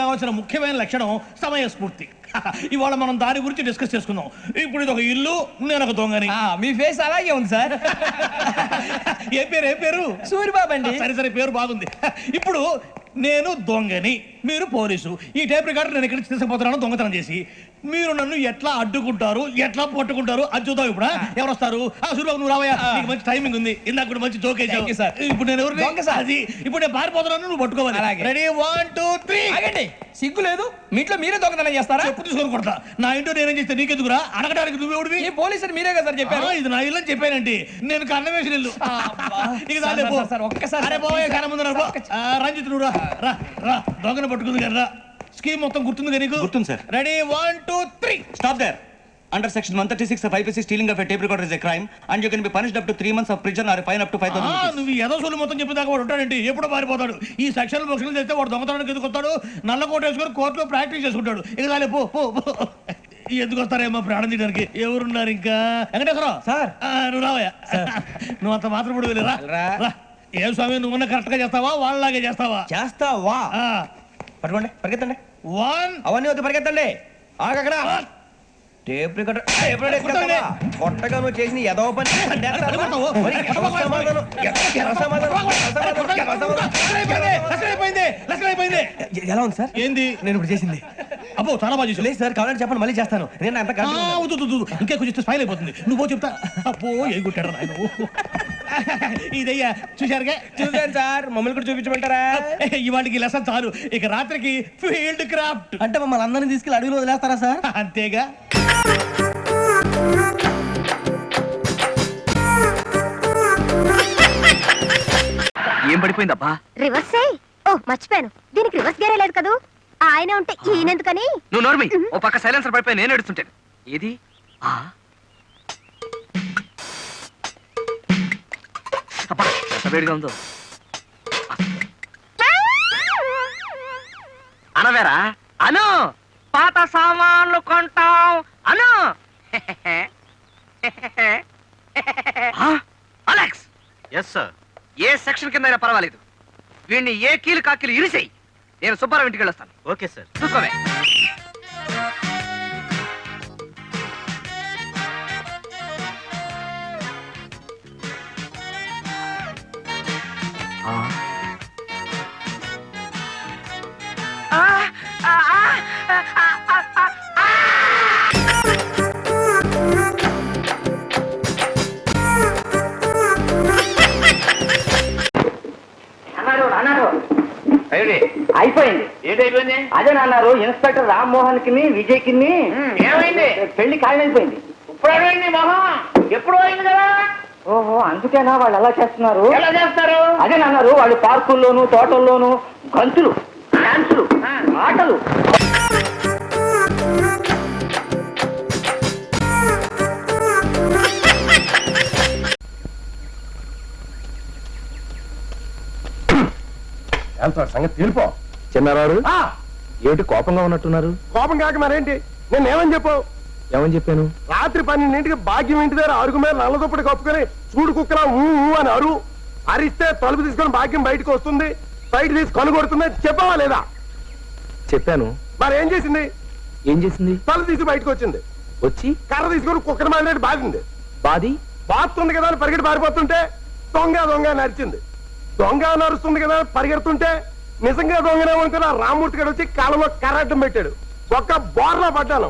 కావాల్సిన ముఖ్యమైన లక్షణం సమయస్ఫూర్తి. ఇవాళ మనం దాని గురించి డిస్కస్ చేసుకుందాం. ఇప్పుడు ఇది ఒక ఇల్లు, నేను ఒక దొంగని. మీ ఫేస్ అలాగే ఉంది సార్. ఏ పేరు? సూరిబాబు అండి. సరే పేరు బాగుంది. ఇప్పుడు నేను దొంగని, మీరు పోలీసు. ఈ టైప్ రికార్డు నేను ఇక్కడికి తీసుకుపోతున్నాను దొంగతనం చేసి. మీరు నన్ను ఎట్లా అడ్డుకుంటారు, ఎట్లా పట్టుకుంటారు అది చూద్దాం. ఇప్పుడు ఎవరు వస్తారు? సూరిబాబు నువ్వు రావయ్యా, నీకు మంచి టైమింగ్ ఉంది. ఇందాక కూడా మంచి జోక్ వేసావు. ఇప్పుడు నేను ఎవరు? ఇప్పుడు నేను పారిపోతున్నాను, నువ్వు పట్టుకోవాలి. రెడీ 1 2 3. ఆగండి, సిగ్గు లేదు? మీ ఇంట్లో మీరే దొంగతనం చేస్తారా? చెప్పు తీసుకొని కొడతా. నా ఇంట్లో నేనేం చేస్తే నీకెందుకురా? అడగడానికి నువ్వెవడివి? ఈ పోలీసులు మీరే కదా సార్ చెప్పారు. ఇది నా ఇల్లు అని చెప్పానండి. నేను కన్న వేసిన ఇల్లు. ఒక్కసారి రంజిత్ నువ్వు రా దొంగను పట్టుకుంది కదా. స్కీమ్ మొత్తం గుర్తుంది కదా నీకు? గుర్తుంది sir. Ready 1 2 3. Stop there. Under section 136 of IPC, stealing of a tape recorder is a crime and you can be punished up to 3 months of prison or a fine up to 5,000 rupees. నువ్వు ఏదో సొల్లు మొత్తం చెప్పేదాకా వాడు ఉంటాడండి. ఎప్పుడో పారిపోతాడు. ఈ సెక్షన్ బుక్స్లు చేస్తే వాడు దొంగతనానికి ఎందుకు వస్తాడు? నల్ల కోట వేసుకొని కోర్టులో ప్రాక్టీస్ చేసుకుంటాడు. ఇక చాలే పో. ఎందుకు వస్తారేమో ప్రాణం తీయడానికి. ఎవరున్నారు ఇంకా? వెంకటేశ్వరరావు సార్. నువ్వు రావయ్యా. నువ్వు అంత మాత్రం ఇప్పుడు వెళ్ళిరా. ఏం స్వామి, నువ్వున్న కరెక్ట్ గా చేస్తావా వాళ్ళలాగే చేస్తావా? చేస్తావా? పట్టుకోండి, పరిగెత్తండి. 1 అవన్నీ వద్దు, పరిగెత్తండి. ఆగక్కడ టేప్ రికార్డర్ కొట్టగా నువ్వు చేసిన ఎదవ పని. ఎలా ఉంది సార్? ఏంది నేను ఇప్పుడు చేసింది? అబ్బో చాలా బాగా చేసావు. లేదు సార్, కావాలంటే చెప్పండి, మళ్ళీ చేస్తాను. నేను అంత ఇంకే కొంచెం స్పైల్ అయిపోతుంది. నువ్వు చెప్తా. అబ్బో ఏ గుట్టాడు ఆయన. ఇదయ్యా చూశారుగా? చూసాను సార్. మమ్మల్ని కూడా చూపించమంటారా? ఇవాటికి లెసన్ చాలు. ఇక రాత్రికి ఫీల్డ్ క్రాఫ్ట్. అంటే మమ్మల్ని అందరినీ తీసుకెళ్ళి అడుగులో వదిలేస్తారా సార్? అంతేగా. ఏం పడిపోయిందబ్బా? రివర్స్ మర్చిపోయాను. దీనికి రివర్స్ గేరే లేదు కదా. ఆయన ఉంటే ఈయనెందుకని. నువ్వు నోర్మి. ఓ పక్క సైలెన్సర్ పడిపోయి నేను ఏడుస్తుంటాను. ఏది అబ్బా ఎంత వేడిగా ఉందో. అనవేరా అను, పాత సామాన్లు కొంటాం అను. అలెక్స్. Yes sir. ఏ సెక్షన్ కింద అయినా పర్వాలేదు, వీడిని ఏ కీలు కాకీలు ఇరిసేయి. నేను సుబ్బారావు ఇంటికి వెళ్ళొస్తాను. Okay sir. చూసుకోవే. అయిపోయింది. ఏంటైపోయింది? అదే అన్నారు ఇన్స్పెక్టర్ రామ్మోహన్ కి విజయ్ కి ఏమైంది? పెళ్లి ఖాయమైపోయింది. ఇప్పుడు అయింది మొహం, ఎప్పుడు అయింది కదా. ఓహో, అందుకేనా వాళ్ళు అలా చేస్తున్నారు? ఎలా చేస్తారు? అదే అన్నారు వాళ్ళు పార్కుల్లోను తోటల్లోను గంతులు, డాన్సులు, ఆటలు. సంగతి తీర్పో. చిన్నారారు ఏమిటి కోపంగా ఉన్నట్టున్నారు? కోపం కాక మరేంటి? నేను ఏమని చెప్పావు? ఏమని చెప్పాను? రాత్రి 12ంటికి భాగ్యం ఇంటి దగ్గర అరుగు మీద నల్లదుప్పటి కప్పుకొని చూడు కుక్కలా ఊ అని అరిస్తే తలుపు తీసుకొని భాగ్యం బయటకు వస్తుంది, బయట తీసి కనుగొడుతుంది. చెప్పావా లేదా? చెప్పాను. మరి ఏం చేసింది? తలుపు తీసి బయటకు వచ్చింది. వచ్చి కర్ర తీసుకొని కుక్కర్ మాదిరి బాధింది. బాగుతుంది కదా అని పరిగెట్టి పారిపోతుంటే దొంగ నరిచింది. దొంగ నరుస్తుంది కదా పరిగెడుతుంటే నిజంగా దొంగనే అనుకున్న రామ్మూర్తి గారు వచ్చి కాలంలో కర్రట్టం పెట్టాడు. ఒక్క బోర్లా పడ్డాను.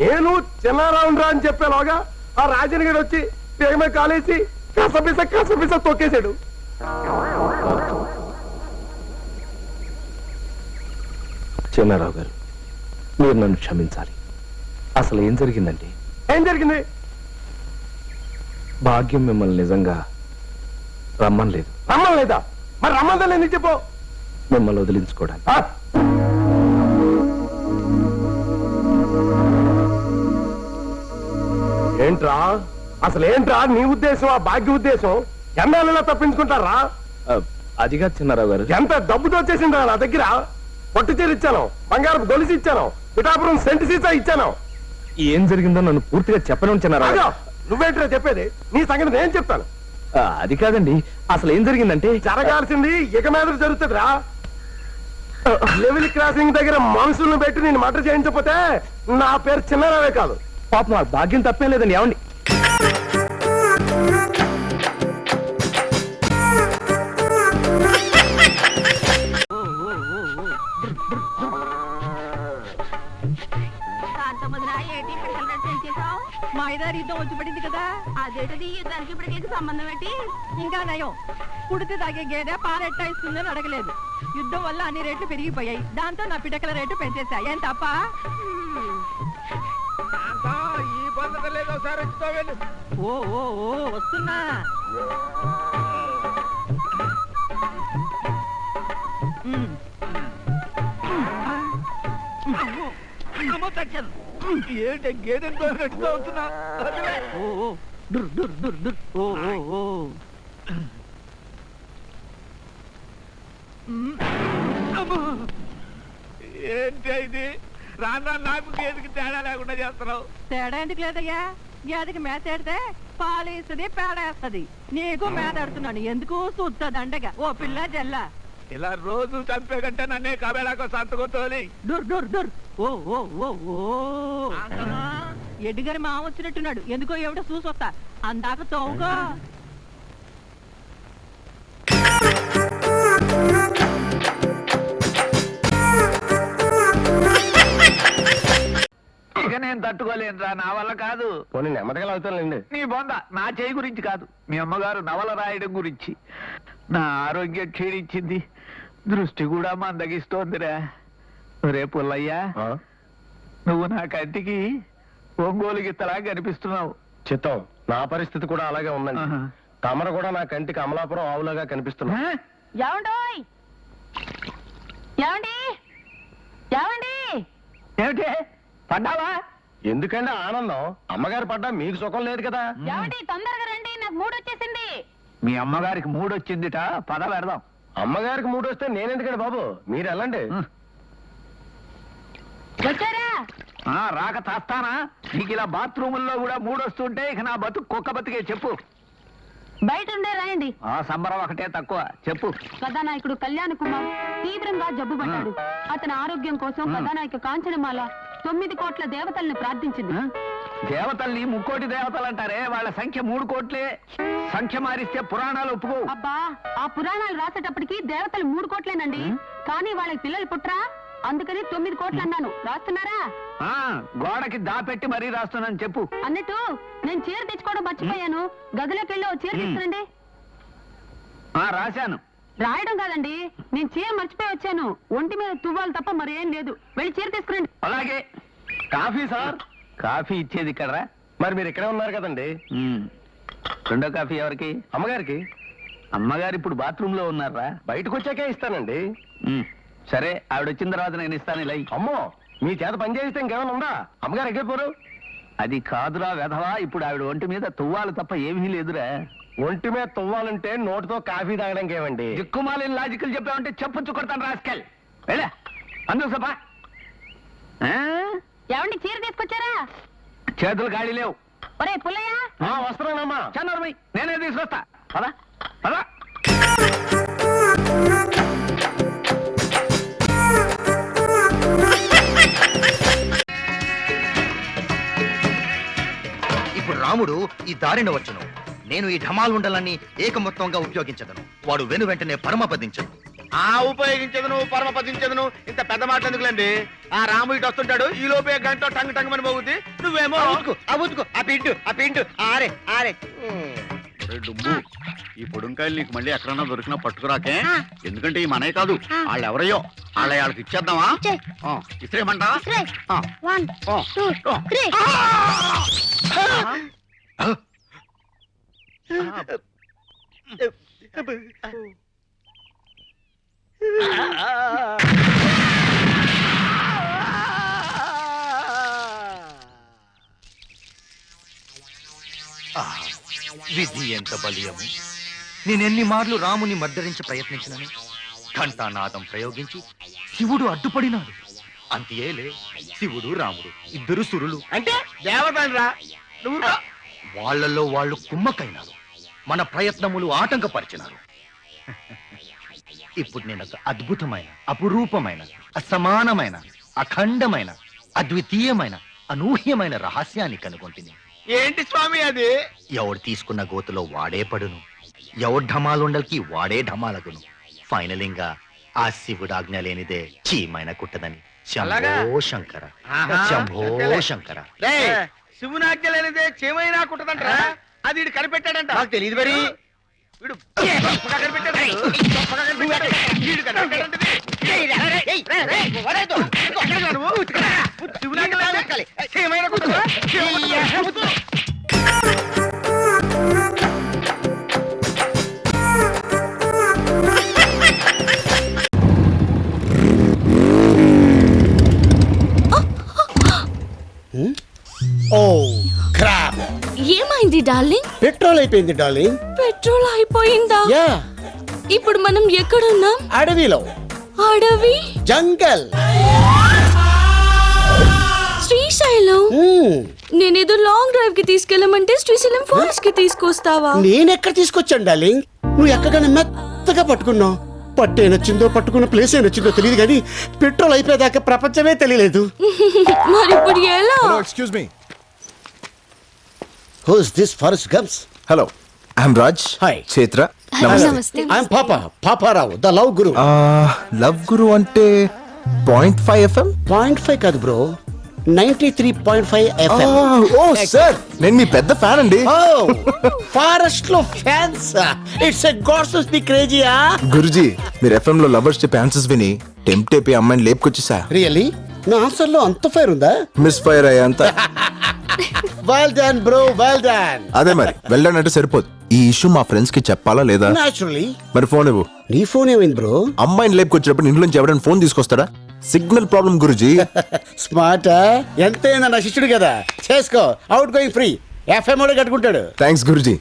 నేను చిన్నారావురా అని చెప్పేలోగా ఆ రాజన్ గారు వచ్చి పేగమే కాలేసి కసపిస తొక్కేశాడు. చిన్నారావు గారు, మీరు నన్ను క్షమించాలి. అసలు ఏం జరిగిందండి? ఏం జరిగింది? భాగ్యం మిమ్మల్ని నిజంగా రమ్మనలేదు. రమ్మలేదా? మరి రమ్మందని ఎందుకు చెప్పు? మిమ్మల్ని వదిలించుకోవడానికి. ఏంట్రా అసలు ఏంట్రా నీ ఉద్దేశం? ఆ భాగ్య ఉద్దేశం ఎన్నాళ్ళలా తప్పించుకుంటారా? అదిగా చిన్నారావు గారు, ఎంత డబ్బుతో వచ్చేసిండ్రా నా దగ్గర. పట్టు చీర ఇచ్చాను, బంగారపు గొలుసు ఇచ్చాను, పిఠాపురం సెంటు సీసా ఇచ్చాను. ఏం జరిగిందో నన్ను పూర్తిగా చెప్పను చిన్నారావు. నువ్వేంట్రా చెప్పేది? నీ సంగతి నేను చెప్తాను. అది కాదండి, అసలు ఏం జరిగిందంటే జరగాల్సింది ఇక మీద జరుగుతుందిరా. లెవెల్ క్రాసింగ్ దగ్గర మనుషులను పెట్టి నేను మటర్ చేయించకపోతే నా పేరు చిన్నారావే కాదు. పాపం ఆ భాగ్యం తప్పేం లేదండి, ఏమండి? మాయదారి యుద్ధం వచ్చి పడింది కదా, అదేటది యుద్ధానికి ఇప్పటికేసి సంబంధం ఏంటి? ఇంకా నయం, పుడితే తాగే గేదె పాలెట్టా ఇస్తుందని అడగలేదు. యుద్ధం వల్ల అన్ని రేట్లు పెరిగిపోయాయి, దాంతో నా పిడకల రేటు పెంచేశాయి. ఏం తప్ప? ఓ ఓ ఓ వస్తున్నా. ఏంటి గేదెంతో గట్టిగా అవుతున్నా? ఏంటి ఇది? రాను నాకు గేదెకి తేడా లేకుండా చేస్తున్నావు. తేడా ఎందుకు లేదయ్యా? గేదెకి మేత ఎడితే పాలేస్తుంది, పేడేస్తుంది. నీకు మేత ఎడుతున్నాను ఎందుకు? చూస్తా దండగా ఓ పిల్ల జల్ల. ఇలా రోజు చంపే కంటే నన్నే కబేళాకో సంతకొత్తోని. డుర్ డుర్ డుర్. ఓ ఓ ఓ ఓ ఎడ్డిగారి మామ వచ్చినట్టున్నాడు, ఎందుకో ఏమిటో చూసొస్తా. అందాక తోవుగా ఇక నేను తట్టుకోలేనురా, నా వల్ల కాదు. పోనీ నెమ్మదిగా అవుతానులేండి. నీ బొంద నా చేయి గురించి కాదు, మీ అమ్మగారు నవల రాయడం గురించి. నా ఆరోగ్యం క్షీణించింది, దృష్టి కూడా మందగిస్తోందిరా. రే పుల్లయ్యా, నువ్వు నా కంటికి ఒంగోలు గిత్తలా కనిపిస్తున్నావు. చిత్తం, నా పరిస్థితి కూడా అలాగే ఉందండి. తమరు కూడా నా కంటికి అమలాపురం ఆవులాగా కనిపిస్తున్నా. ఏమండోయ్? ఏమండి? ఏమండి? ఏమిటి పడ్డావా? ఎందుకంటే ఆనందం, అమ్మగారు పడ్డా మీకు సుఖం లేదు కదా. ఏమండి తొందరగా రండి, నాకు మూడు వచ్చేసింది. మీ అమ్మగారికి మూడొచ్చిందిట, పద పెడదాం. అమ్మగారికి మూడు వస్తే నేనెందుకండి బాబు, మీరు వెళ్ళండి. వచ్చారా? రాక చేస్తానా? నీకు ఇలా బాత్రూముల్లో కూడా మూడొస్తుంటే ఇక నా బతుకు కుక్క బతుకే. చెప్పు. బయట ఉండే రాయండి. సంబరం ఒకటే తక్కువ. చెప్పు. కథానాయకుడు కళ్యాణ్ కుమార్ తీవ్రంగా జబ్బు పడ్డాడు. అతని ఆరోగ్యం కోసం కథానాయక కాంచనమాల 9 కోట్ల దేవతల్ని ప్రార్థించింది. దేవతల్ని 3 కోటి దేవతలు అంటారే, వాళ్ళ సంఖ్య 3 కోట్లే. సంఖ్య మారిస్తే పురాణాలు ఒప్పుకో. అబ్బా, ఆ పురాణాలు రాసేటప్పటికి దేవతలు 3 కోట్లేనండి. కానీ వాళ్ళకి పిల్లలు పుట్రా, అందుకని 9 కోట్లు అన్నాను. రాస్తున్నారా? గోడకి దాపెట్టి మరీ రాస్తున్నాను. చెప్పు. అన్నట్టు నేను చీర తెచ్చుకోవడం మర్చిపోయాను, గదిలోకి వెళ్ళి ఓ చీర తీసుకురండి. రాశాను. రాయడం కాదండి, నేను చీర మర్చిపోయి వచ్చాను. ఒంటి మీద తువ్వాలు తప్ప మరేం లేదు. వెళ్ళి చీర తీసుకురండి. అలాగే. Coffee sir. కాఫీ ఇచ్చేది ఇక్కడ. మరి మీరు ఇక్కడే ఉన్నారు కదండి. రెండో కాఫీ ఎవరికి? అమ్మగారికి. అమ్మగారు ఇప్పుడు బాత్రూమ్ లో ఉన్నారా? బయటకు వచ్చాకే ఇస్తానండి. సరే, ఆవిడ వచ్చిన తర్వాత నేను ఇస్తాను. ఇలా. అమ్మో, మీ చేత పని చేస్తే ఇంకేమైనా ఉందా? అమ్మగారు ఎక్కిపోరు. అది కాదురా వెధవా, ఇప్పుడు ఆవిడ ఒంటి మీద తువ్వాలు తప్ప ఏమీ లేదురా. ఒంటి మీద తువ్వాలంటే నోటితో కాఫీ తాగడానికి ఏమండి? దిక్కుమాలిన లాజికల్ చెప్పావంటే చెప్పు కొడతాను రాస్కెల్. వెళ్ళా అందు సభా. ఏమండి చీర తీసుకొచ్చారా? చేతులు గాడి లేవు. ఒరే పుల్లయ్య, వస్తున్నానమ్మా. చన్నోర్మై, నేనే తీసుకొస్తా. పదా పదా. ఇప్పుడు రాముడు ఈ దారిన వచ్చును. నేను ఈ ఢమాల్ ఉండలన్నీ ఏకమొత్తంగా ఉపయోగించదను. వాడు వెను వెంటనే పరమపదించను. ఉపయోగించదు నువ్వు, పరమపదించదు నువ్వు. ఇంత పెద్ద మాటలు ఎందుకులేండి? ఆ రాము ఇటు వస్తుంటాడు, ఈ లోపే గంట టంగ్ టంగ్ అని పోగుద్ది. నువ్వేమో అవుతుకు ఆ పిండు ఆరే ఆరే. ఈ పొడుంకాయలు నీకు మళ్ళీ ఎక్కడన్నా దొరికినా పట్టుకురాకే. ఎందుకంటే ఈ మనయ్య కాదు, వాళ్ళు ఎవరయ్యో. వాళ్ళకి ఇచ్చేద్దామా? ఇస్త్రేమంటా? విధి ఎంత బలీయము! నేనెన్ని మార్లు రాముని మర్దరించి ప్రయత్నించినను ఘంటానాదం ప్రయోగించి శివుడు అడ్డుపడినాడు. అంతేలే, శివుడు రాముడు ఇద్దరు సురులు అంటే దేవతరా. నువ్వు వాళ్లలో వాళ్ళు కుమ్మకైనారు, మన ప్రయత్నములు ఆటంకపరిచినారు. ఇప్పుడు నేను ఒక అద్భుతమైన, అపురూపమైన, అసమానమైన, అఖండమైన, అద్వితీయమైన, అనూహ్యమైన రహస్యాన్ని కనుగొంటుంది. ఏంటి స్వామి అది? ఎవడు తీసుకున్న గోతులో వాడే పడును, ఎవడు ఢమాలుండల్కి వాడే ఢమాలగును. ఫైనలింగా ఆ శివుడు ఆజ్ఞ లేనిదే చీమైన కుట్టదని. అలాగా? శంభో శంకర, ఆహా. శంభో శంకర. శివునాజ్ఞ లేనిదే చేమైనా కుట్టదంటరా? అది వీడు కనిపెట్టాడంట. నాకు తెలియదు మరి. వీడు గొప్పగా కనిపెట్టాడు. గొప్పగా కనిపెట్టాడు. వీడు కనిపెట్టాడంటది. శివునాజ్ఞ లేనిదే చేమైనా కుట్టదా? ఏమైంది డార్లింగ్? పెట్రోల్ అయిపోయింది డార్లింగ్. పెట్రోల్ అయిపోయిందా? యా, ఇప్పుడు మనం ఎక్కడున్నాం? అడవిలో. అడవి? జంగల్. శ్రీశైలం. నేనేదో లాంగ్ డ్రైవ్ కి తీసుకెళ్ళమంటే శ్రీశైలం ఫారెస్ట్ కి తీసుకొస్తావా? నేనెక్కడ తీసుకొచ్చాను డార్లింగ్? నువ్వు ఎక్కగానే మెత్తగా పట్టుకున్నావు. పట్టే నచ్చిందో పట్టుకున్న ప్లేస్ ఏ నచ్చిందో తెలియదు కానీ పెట్రోల్ అయిపోయేదాకా ప్రపంచమే తెలియలేదు. మరి ఇప్పుడు ఎలా? Excuse me. Who's this Forrest Gumps? Hello, I'm Raj. Hi. Chetra. నమస్తే. I'm Paparao, the love guru. Love guru అంటే 0.5 FM? 0.5 కాదు బ్రో, 93.5 FM. ఓ సార్, నేను మీ పెద్ద ఫ్యాన్ అండి. ఫారెస్ట్ లో fans. It's a gods to be క్రేజీయా. గురుజీ, మీరు FM లో లవర్స్ చెప్పే ఆన్సర్స్ విని టెంప్ట్ అయిపోయి అమ్మాయిని లేపుకొచ్చేసా. రియల్లీ? నా ఆన్సర్ లో అంత ఫైర్ ఉందా? మిస్ ఫైర్ అయ్యా అంత. Well done bro, well done. అదే మరి వెళ్ళానంటే సరిపోదు. ఈ ఇష్యూ మా ఫ్రెండ్స్ కి చెప్పాలా లేదా? నాచురల్లీ. మరి ఫోన్ ఇవ్వు. నీ ఫోన్ ఏమైంది బ్రో? అమ్మాయిని లేపుకొచ్చినప్పుడు ఇంట్లో నుంచి ఎవరైనా ఫోన్ తీసుకొస్తాడా? Signal problem Guruji. స్మార్ట్. ఎంతైనా నా శిష్యుడు కదా, చేసుకో. Out going free. FM కూడా కట్టుకుంటాడు. థ్యాంక్స్ గురుజీ.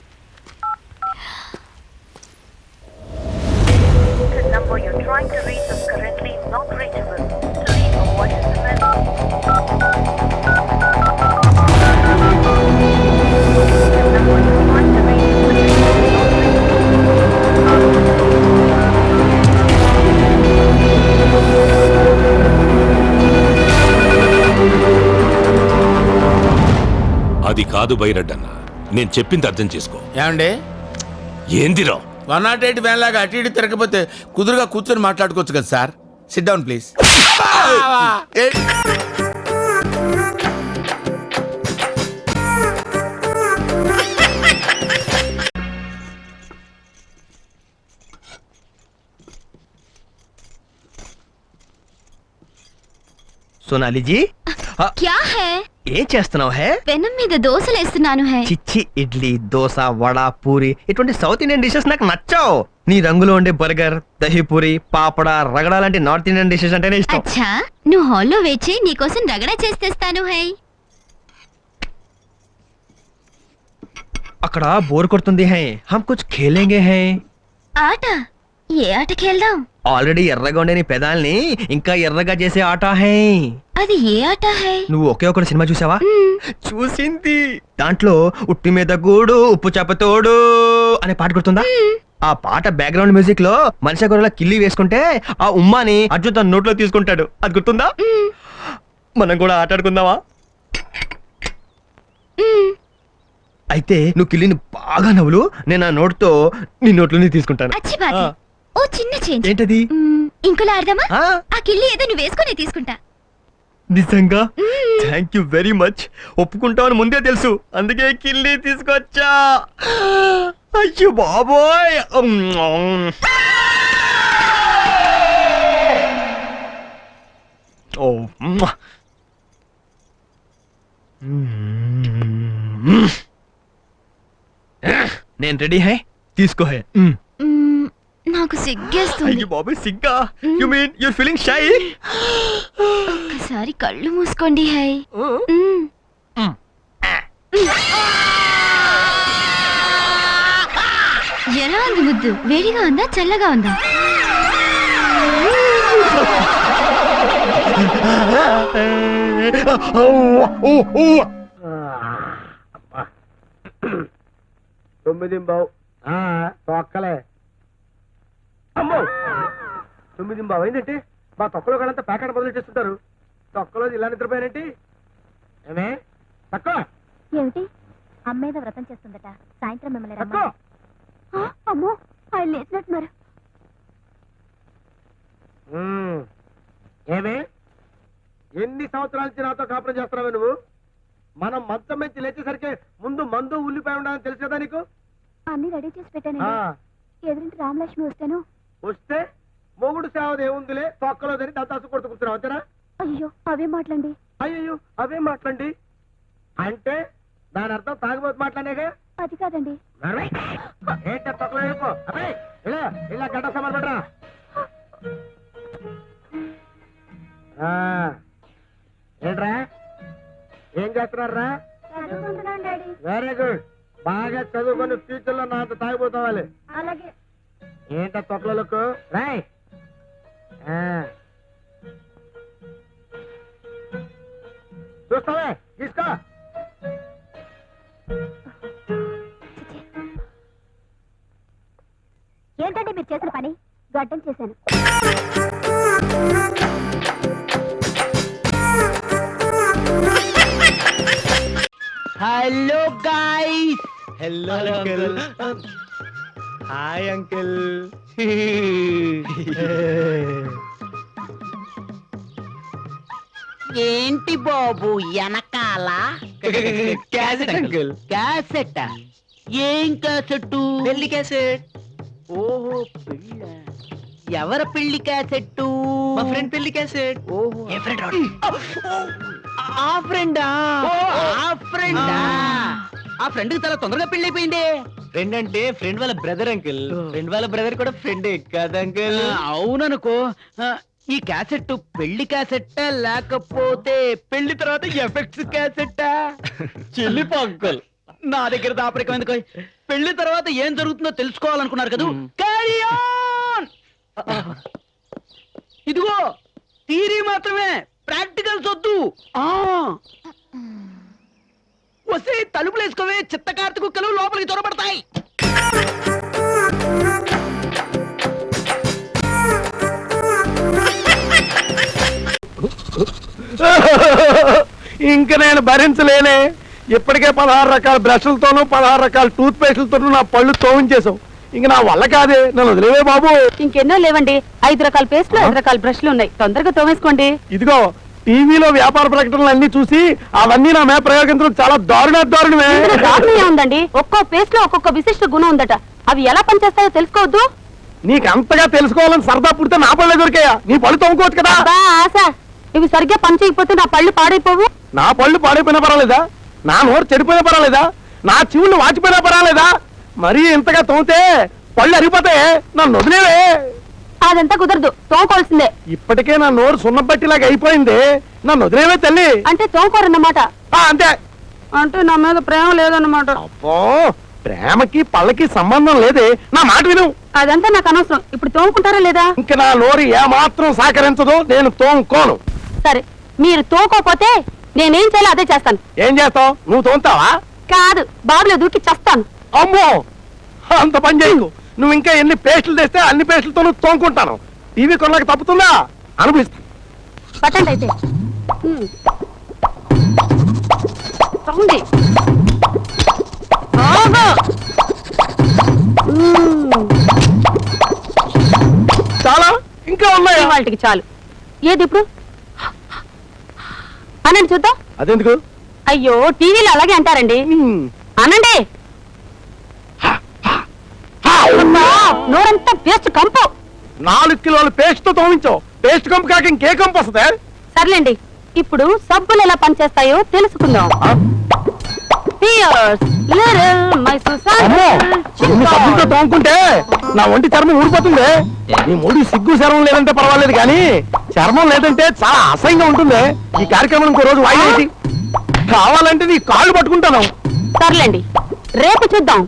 అది కాదు బైరడ్డన్న, నేను చెప్పింది అర్థం చేసుకో. ఏమండి? ఏందిరా 108 వ్యాన్ లాగా అటు ఇటు తిరగకపోతే కుదురుగా కూర్చొని మాట్లాడుకోవచ్చు కదా sir. Sit down please. Sonali ji, క్యా హై? ఏం చేస్తున్నావు? హే, పెనం మీద దోశలేస్తున్నాను హై. చిచ్చి, ఇడ్లీ, దోశ, వడ, పూరి ఇటువంటి సౌత్ ఇండియన్ డిషెస్ నాకు నచ్చావు. నీ రంగులో ఉండే బర్గర్, దహీపూరి, పాపడ, రగడ లాంటి నార్త్ ఇండియన్ డిషెస్ అంటేనే ఇష్టం. అచ్చా, నువ్వు హాల్లో వేచి నీకోసం రగడ చేస్తేస్తాను హై. అక్కడ బోర్ కొడుతుంది. హై, హమ్ కుచ్ ఖేలేంగే. హై, ఆట? ఏ ఆట ఖేల్దాం? ఆల్రెడీ ఎర్రగా ఉండే నీ పెదాల్ని ఇంకా ఎర్రగా చేసే ఆట. హై, అది ఏ ఆట హై? నువ్వు ఒకే ఒక సినిమా చూసావా? చూసింది. దాంట్లో ఉట్టి మీద గూడు ఉప్పు చేపతోడు అనే పాట గుర్తుందా? ఆ పాట బ్యాక్గ్రౌండ్ మ్యూజిక్ లో మనిషి గొర్రెల కిల్లి వేసుకుంటే ఆ ఉమ్మాని అర్జున్ తన నోట్లో తీసుకుంటాడు. అది గుర్తుందా? మనం కూడా ఆటాడుకుందామా? అయితే నువ్వు కిల్లిని బాగా నవ్వులు, నేను ఆ నోట్తో నీ నోట్లోనే తీసుకుంటాను. ఓ చిన్న చేంజ్. ఏంటది? ఇంకోలా ఆడదామా? ఆ కిల్లి ఏదో నువ్వు వేసుకుని తీసుకుంటా. నిజంగా? Thank you very much. ఒప్పుకుంటావని ముందే తెలుసు, అందుకే కిల్లి తీసుకొచ్చా. అయ్యో బాబోయ్. ఓ నేను రెడీ. హై, తీసుకో. హై, నాకు సిగ్గేస్తుంది. అయ్యో బాబోయ్, సిగ్గా? You mean your feeling shy? ఒక్కసారి కళ్ళు మూసుకోండి. హై, ఎలా ఉంది ముద్దు? వేడిగా ఉందా చల్లగా ఉందా? తొమ్మిది తొక్కలే. అమ్మో, 9 బావ ఏంటంటే మా తొక్కలో వాళ్ళంతా ప్యాకెట్ మొదలు చేస్తుంటారు. తొక్కలో ఇలా నిద్రపోయానంటే ఏమే తక్కువ ఏమిటి అమ్మేద వ్రతం చేస్తుందట, సాయంత్రం మిమ్మల్ని తక్కువ అమ్మో ఆయన లేచినట్టున్నారు. ఏమే ఎన్ని సంవత్సరాల నుంచి నాతో కాపురం చేస్తున్నావే నువ్వు? మనం మంచం నుంచి లేచేసరికి ముందు మందు ఉల్లిపాయ ఉండాలని తెలుసు కదా నీకు? అన్ని రెడీ చేసి పెట్టానండి. ఎదురింటి రామలక్ష్మి వస్తాను. వస్తే మొగుడు సేవది ఏముందిలే, తొక్కలోదని దత్తాసు కొడుతూ కూర్చున్నావు అంతేనా? అయ్యో అవే మాటలండి. అయ్యో అవే మాట్లాడండి అంటే దాని అర్థం తాగుబోతు మాట్లాడేగా? అది కాదండి. ఏంటో తొక్కలో వెళ్ళిపో. అబ్బాయి ఇలా ఇలా గడ్డ సమాన్ పడరా. ఏంట్రా ఏం చేస్తున్నారా? Very good. బాగా చదువుకొని ఫ్యూచర్ లో నాతో తాగిపోతావాలి. అలాగే. ఏంట తొక్కలకు రాయ్. చూస్తావే తీసుకో. ఏంటంటే మీరు చేసిన పని? గడ్డం చేశాను. Hello guys. Hello uncle. Hi uncle. ఏంటి బాబు వెనకాల క్యాసెట్ అంకుల్. క్యాసెట్? ఏం క్యాసెట్? పెళ్లి క్యాసెట్. ఓహో పెళ్ళ. ఎవరి పెళ్లి క్యాసెట్? మా ఫ్రెండ్ పెళ్లి క్యాసెట్. ఓహో ఏ ఫ్రెండ్? ఆ ఫ్రెండా? ఆ ఫ్రెండా? ఆ ఫ్రెండ్ కి చాలా తొందరగా పెళ్లి అయిపోయింది. ఫ్రెండ్ అంటే ఫ్రెండ్ వాళ్ళ బ్రదర్ అంకుల్. ఫ్రెండ్ వాళ్ళ బ్రదర్ కూడా ఫ్రెండే కదా అంకుల్? అవుననుకో. ఈ క్యాసెట్ పెళ్లి క్యాసెట్ లేకపోతే పెళ్లి తర్వాత ఎఫెక్ట్స్ క్యాసెట్? చెల్లిపో అంకుల్, నా దగ్గర దాపరికం ఎందుకు? పెళ్లి తర్వాత ఏం జరుగుతుందో తెలుసుకోవాలనుకున్నారు కదా, క్యారీ ఆన్. ఇదిగో థియరీ మాత్రమే, ప్రాక్టికల్స్ వద్దు. వస్తే తలుపులు వేసుకోవే, చిత్తకార్తె కుక్కలు లోపలికి చొరబడతాయి. ఇంక నేను భరించలేనే. ఇప్పటికే 16 రకాల బ్రష్లతోనూ 16 రకాల టూత్ పేస్టులతోనూ నా పళ్ళు తోవించేసావు. ఇంక నా వల్ల కాదే, నన్ను వదిలేవే బాబు. ఇంకెన్నో లేవండి, 5 రకాల పేస్ట్లు, 5 రకాల బ్రష్లు ఉన్నాయి. తొందరగా తోమేసుకోండి. ఇదిగో టీవీలో వ్యాపార ప్రకటనలు అన్ని చూసి అవన్నీ నా మీద ప్రయోగించడం చాలా దారుణమే. దారుణమే ఉందండి. ఒక్కో పేస్ట్ లో ఒక్కొక్క విశిష్ట గుణం ఉందట. అవి ఎలా పనిచేస్తాయో తెలుసుకోవద్దు. నీకు అంతగా తెలుసుకోవాలని సరదా పుడితే నా పళ్ళే దొరికాయా? నీ పళ్ళు తోముకోవచ్చు కదా. ఆశ, ఇవి సరిగ్గా పని చేయకపోతే నా పళ్ళు పాడైపోవు. నా పళ్ళు పాడైపోయినా పర్వాలేదా? నా నోరు చెడిపోయినా పర్వాలేదా? నా చెవులు వాచిపోయినా పర్వాలేదా? మరీ ఇంతగా తోమితే పళ్ళు అరిగిపోతాయి. నన్ను వదిలేవే. అదంతా కుదరదు, తోముకోవాల్సిందే. ఇప్పటికే నా నోరు సున్నపట్టిలాగా అయిపోయింది. నన్ను వదిలేవే తల్లి. అంటే తోముకోరన్నమాట. అంతే. అంటే నా మీద ప్రేమ లేదన్నమాట. అబ్బో, ప్రేమకి పళ్ళకి సంబంధం లేదే. నా మాట విను. అదంతా నాకు అనవసరం. ఇప్పుడు తోముకుంటారా లేదా? ఇంక నా నోరు ఏమాత్రం సహకరించదు. నేను తోముకోను. సరే, మీరు తోముకోకపోతే నేనేం చేయాలో అదే చేస్తాను. ఏం చేస్తావు? నువ్వు తోముతావా? కాదు, బాబులో దూకి చేస్తాను. అమ్మో, అంత పని చేయకు. నువ్వు ఇంకా ఎన్ని పేస్టులు తెస్తే అన్ని పేస్టులతో నువ్వు తోముకుంటాను. టీవీ కొనలకు తప్పుతుందా? అనుభవిస్తాను. పట్టండి అయితే. తోండి. చాలా ఇంకా ఉన్నాయా? వాటికి చాలు. ఏది ఇప్పుడు అనండి చూద్దాం. అదెందుకు? అయ్యో, టీవీలో అలాగే అంటారండి. అనండి. నోరంతా పేస్ట్ కంపు. 4 కిలోల పేస్ట్ తో తోమించావు. పేస్ట్ కంపు కాక ఇంకే కంపు వస్తుంది? సర్లేండి, ఇప్పుడు సబ్బులు ఎలా పనిచేస్తాయో తెలుసుకుందాం. సబ్బులతో తోముకుంటే నా ఒంటి చర్మం ఊడిపోతుంది. నీ ముడి సిగ్గు చర్మం లేదంటే పర్వాలేదు, కానీ చర్మం లేదంటే చాలా అసహ్యంగా ఉంటుంది. ఈ కార్యక్రమం ఇంకో రోజు వాయిదా కావాలంటే నీ కాళ్ళు పట్టుకుంటాను. సర్లేండి, రేపు చూద్దాం.